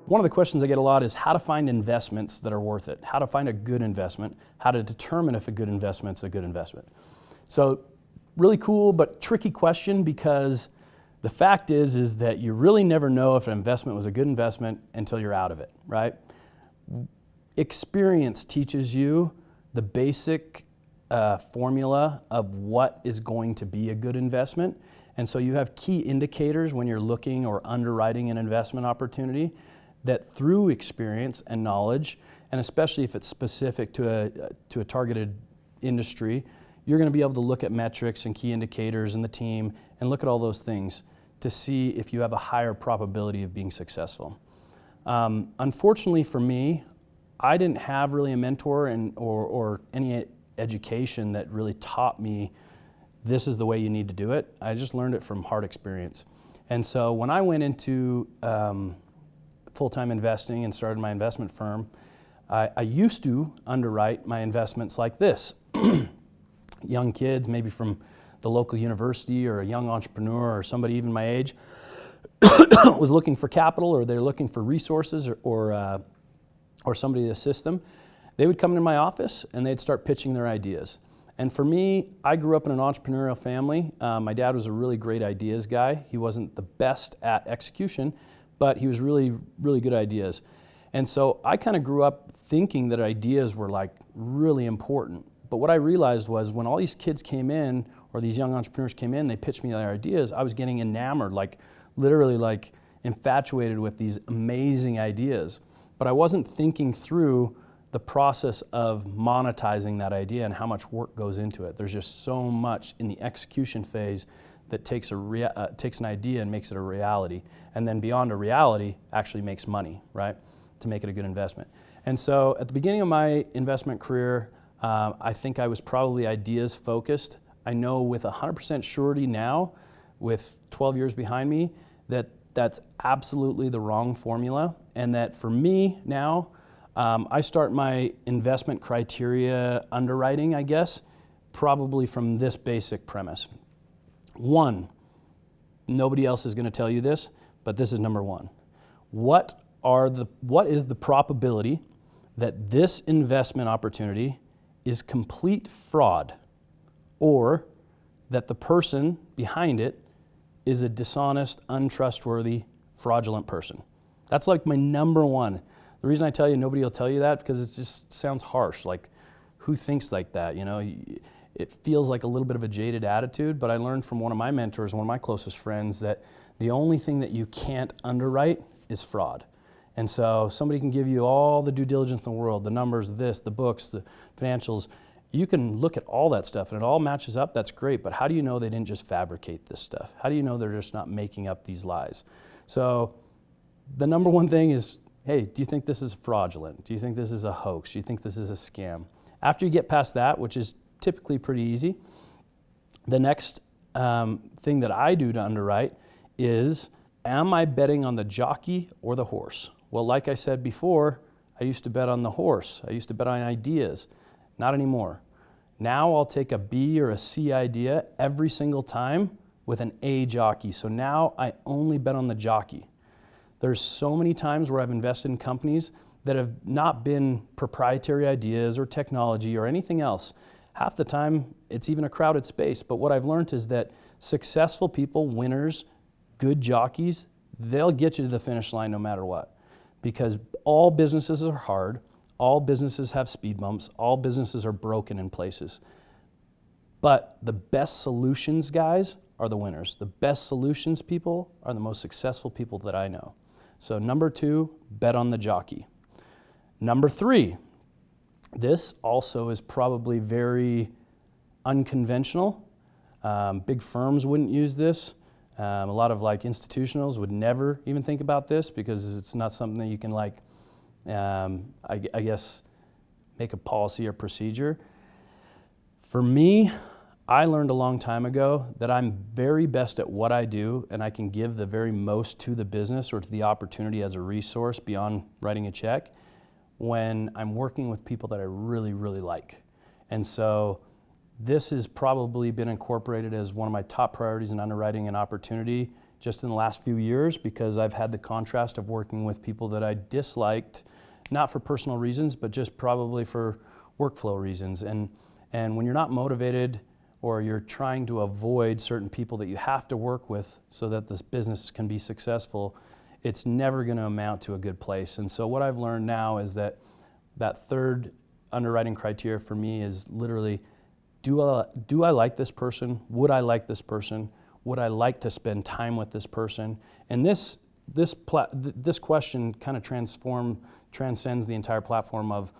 one of the questions I get a lot is how to find investments that are worth it, how to find a good investment, how to determine if a good investment's a good investment. So really cool but tricky question, because the fact is that you really never know if an investment was a good investment until you're out of it, right? Experience teaches you the basic formula of what is going to be a good investment. And so you have key indicators when you're looking or underwriting an investment opportunity that through experience and knowledge, and especially if it's specific to a targeted industry, you're going to be able to look at metrics and key indicators in the team and look at all those things to see if you have a higher probability of being successful. Unfortunately for me, I didn't have really a mentor or any education that really taught me this is the way you need to do it. I just learned it from hard experience. And so when I went into full-time investing and started my investment firm, I used to underwrite my investments like this. Young kids, maybe from the local university or a young entrepreneur or somebody even my age, was looking for capital, or they're looking for resources or somebody to assist them. They would come into my office and they'd start pitching their ideas. And for me, I grew up in an entrepreneurial family. My dad was a really great ideas guy. He wasn't the best at execution, but he was really, really good ideas. And so I kind of grew up thinking that ideas were like really important. But what I realized was when all these kids came in, or these young entrepreneurs came in, they pitched me their ideas, I was getting enamored, like literally like infatuated with these amazing ideas. But I wasn't thinking through the process of monetizing that idea and how much work goes into it. There's just so much in the execution phase that takes an idea and makes it a reality. And then beyond a reality, actually makes money, right? To make it a good investment. And so at the beginning of my investment career, I think I was probably ideas focused. I know with 100% surety now, with 12 years behind me, that that's absolutely the wrong formula. And that for me now, I start my investment criteria underwriting, I guess, probably from this basic premise. One, nobody else is going to tell you this, but this is number one. What is the probability that this investment opportunity is complete fraud, or that the person behind it is a dishonest, untrustworthy, fraudulent person? That's like my number one. The reason I tell you nobody will tell you that, because it just sounds harsh. Like, who thinks like that? You know, it feels like a little bit of a jaded attitude, but I learned from one of my mentors, one of my closest friends, that the only thing that you can't underwrite is fraud. And so somebody can give you all the due diligence in the world, the numbers, this, the books, the financials. You can look at all that stuff and it all matches up, that's great, but how do you know they didn't just fabricate this stuff? How do you know they're just not making up these lies? So the number one thing is, hey, do you think this is fraudulent? Do you think this is a hoax? Do you think this is a scam? After you get past that, which is typically pretty easy, the next thing that I do to underwrite is, am I betting on the jockey or the horse? Well, like I said before, I used to bet on the horse. I used to bet on ideas. Not anymore. Now I'll take a B or a C idea every single time with an A jockey. So now I only bet on the jockey. There's so many times where I've invested in companies that have not been proprietary ideas or technology or anything else. Half the time, it's even a crowded space. But what I've learned is that successful people, winners, good jockeys, they'll get you to the finish line no matter what. Because all businesses are hard, all businesses have speed bumps, all businesses are broken in places. But the best solutions guys are the winners. The best solutions people are the most successful people that I know. So number two, bet on the jockey. Number three, this also is probably very unconventional. Big firms wouldn't use this. A lot of like institutionals would never even think about this, because it's not something that you can like, I guess, make a policy or procedure. For me, I learned a long time ago that I'm very best at what I do, and I can give the very most to the business or to the opportunity as a resource beyond writing a check when I'm working with people that I really, really like. And so this has probably been incorporated as one of my top priorities in underwriting an opportunity, just in the last few years because I've had the contrast of working with people that I disliked, not for personal reasons, but just probably for workflow reasons. And when you're not motivated or you're trying to avoid certain people that you have to work with so that this business can be successful, it's never going to amount to a good place. And so what I've learned now is that third underwriting criteria for me is literally, do I like this person? Would I like this person? Would I like to spend time with this person? And this question kind of transcends the entire platform of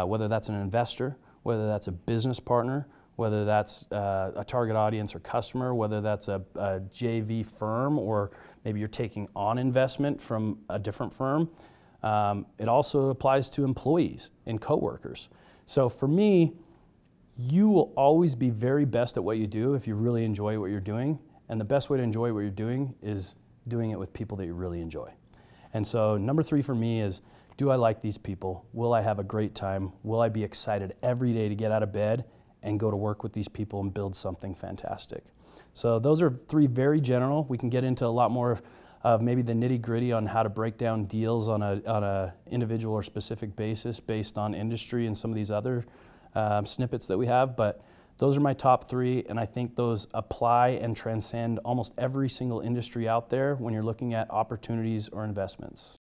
whether that's an investor, whether that's a business partner, whether that's a target audience or customer, whether that's a JV firm, or maybe you're taking on investment from a different firm. It also applies to employees and coworkers. So for me, you will always be very best at what you do if you really enjoy what you're doing. And the best way to enjoy what you're doing is doing it with people that you really enjoy. And so number 3 for me is, do I like these people? Will I have a great time? Will I be excited every day to get out of bed and go to work with these people and build something fantastic? So those are 3 very general. We can get into a lot more of maybe the nitty gritty on how to break down deals on a individual or specific basis based on industry and some of these other snippets that we have. But those are my top 3, and I think those apply and transcend almost every single industry out there when you're looking at opportunities or investments.